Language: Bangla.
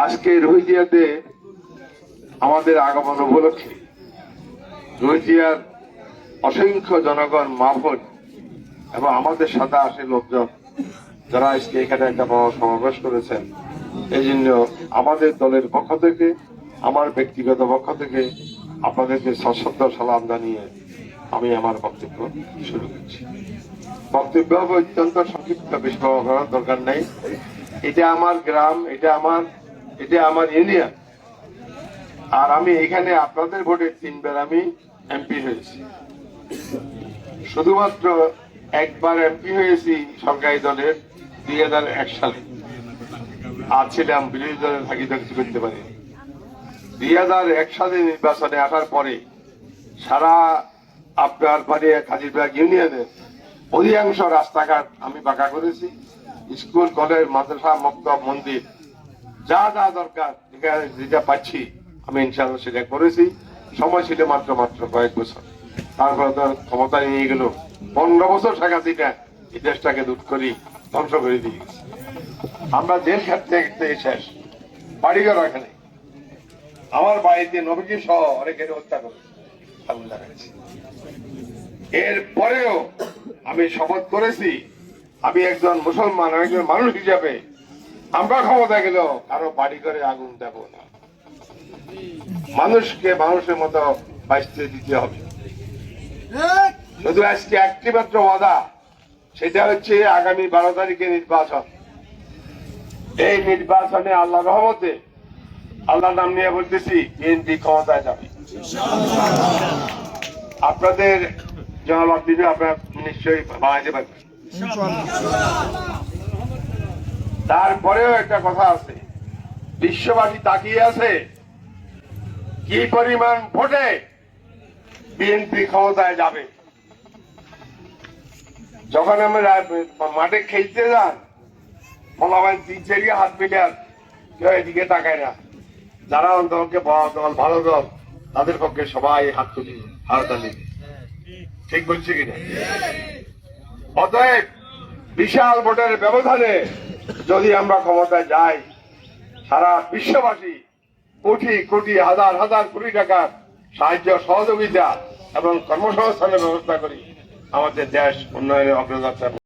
আজকে রোহিঙ্গাতে আমাদের আগমন উপলক্ষে রোহিঙ্গার অসংখ্য জনগণ মাহফুজ এবং আমাদের সাথে আসে লোকজন যারা আজকে এখানে একটা বড় সমাবেশ করেছেন। এই জন্য আমাদের দলের পক্ষ থেকে, আমার ব্যক্তিগত পক্ষ থেকে আপনাদেরকে সশ্রদ্ধ সালাম জানিয়ে আমি আমার বক্তব্য শুরু করছি। বক্তব্য অত্যন্ত সংক্ষিপ্ত, বেশি করার দরকার নেই। এটা আমার গ্রাম, এটা আমার ইউনিয়ন, আর আমি এখানে আপনাদের ভোটে 3 বার আমি এমপি হয়েছি। শুধুমাত্র একবার এমপি হয়েছি সরকারি দলের 2001 সালে, আর ছিলাম বিরোধী দলের ভাগিদার, কিছু করতে পারি। 2001 সালে নির্বাচনে আসার পরে সারা আপনার খাজিরবাগ ইউনিয়নের অধিকাংশ রাস্তাঘাট আমি পাকা করেছি। স্কুল, কলেজ, মাদ্রাসা, মক্তব, মন্দির, যা যা দরকার যেটা পাচ্ছি আমি ইনশাআল্লাহ সেটা করেছি। সময় ছিল মাত্র কয়েক বছর। তারপরে তো ক্ষমতা নিয়ে গেল 15 বছর শেখ হাসিনা এই দেশটাকে দুধ করি ধ্বংস করে দিয়ে গেছে। আমরা জেল খাটতে শেষ, বাড়িঘর এখানে, আমার বাড়িতে নবীজি সহ অনেকের হত্যা করেছে, আগুন লাগাইছে। এরপরেও আমি শপথ করেছি আমি একজন মুসলমান, একজন মানুষ হিসাবে আমরা ক্ষমতা গেল কারো বাড়ি ঘরে আগুন দেব না। মানুষকে মানুষের মতো বাঁচতে দিতে হবে। শুধু আজকে একটি মাত্র ওয়াদা, সেটা হচ্ছে আগামী 12 তারিখে নির্বাচন। এই নির্বাচনে আল্লাহ রহমতে, আল্লাহ নাম নিয়ে বলতেছি, বিএনপি ক্ষমতায় যাবে। আপনাদের জবাব দিবে, আপনারা নিশ্চয়ই বানাইতে পারবেন। তারপরেও একটা কথা আছে, বিশ্ববাসী তাকিয়ে আছে কি পরিমাণ ভোটে বিএনপি ক্ষমতায় যাবে। যখন আমরা মাঠে খেলতে যান, ফলাফল 3-4 হাত মিলিয়ে কেউ এদিকে তাকায় না। যারা দলকে বড় দল, ভালো দল, তাদের পক্ষে সবাই হাত তুলি, হাততালি। ঠিক বলছি কিনা? অতএব বিশাল ভোটের ব্যবধানে যদি আমরা ক্ষমতায় যাই, সারা বিশ্ববাসী কোটি কোটি, হাজার হাজার কোটি টাকার সাহায্য, সহযোগিতা এবং কর্মসংস্থানের ব্যবস্থা করি আমাদের দেশ উন্নয়নের অগ্রযাত্রা